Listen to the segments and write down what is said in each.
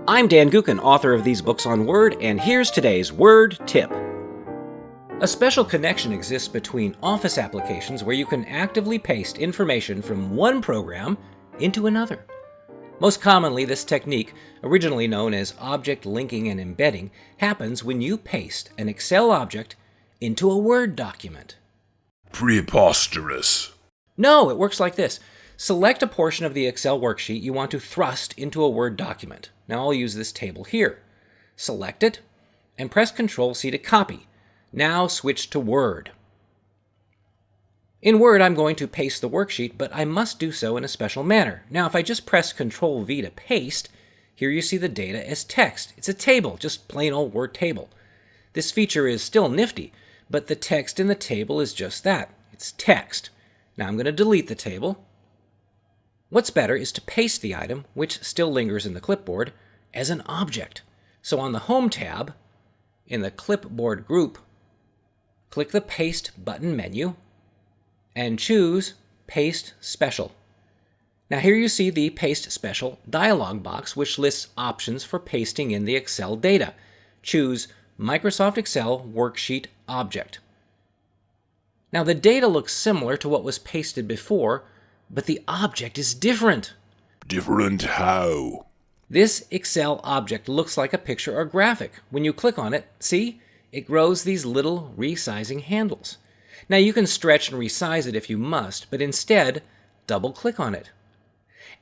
I'm Dan Gookin, author of these books on Word, and here's today's Word tip. A special connection exists between Office applications where you can actively paste information from one program into another. Most commonly, this technique, originally known as object linking and embedding, happens when you paste an Excel object into a Word document. Preposterous. No, it works like this. Select a portion of the Excel worksheet you want to thrust into a Word document. Now I'll use this table here. Select it and press Ctrl-C to copy. Now switch to Word. In Word, I'm going to paste the worksheet, but I must do so in a special manner. Now, if I just press Ctrl-V to paste, here you see the data as text. It's a table, just plain old Word table. This feature is still nifty, but the text in the table is just that. It's text. Now I'm going to delete the table. What's better is to paste the item, which still lingers in the clipboard, as an object. So on the Home tab, in the Clipboard group, click the Paste button menu and choose Paste Special. Now here you see the Paste Special dialog box, which lists options for pasting in the Excel data. Choose Microsoft Excel Worksheet Object. Now the data looks similar to what was pasted before, but the object is different. Different how? This Excel object looks like a picture or graphic. When you click on it, see? It grows these little resizing handles. Now you can stretch and resize it if you must, but instead, double-click on it.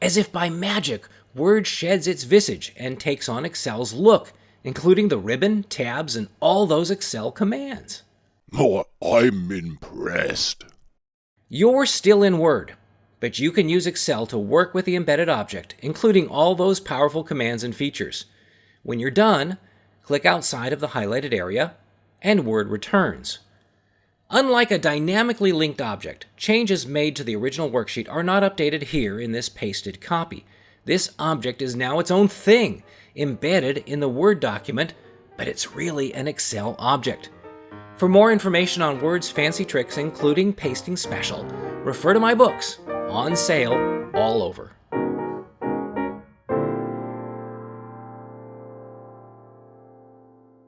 As if by magic, Word sheds its visage and takes on Excel's look, including the ribbon, tabs, and all those Excel commands. Oh, I'm impressed. You're still in Word, but you can use Excel to work with the embedded object, including all those powerful commands and features. When you're done, click outside of the highlighted area, and Word returns. Unlike a dynamically linked object, changes made to the original worksheet are not updated here in this pasted copy. This object is now its own thing, embedded in the Word document, but it's really an Excel object. For more information on Word's fancy tricks, including pasting special, refer to my books, on sale all over.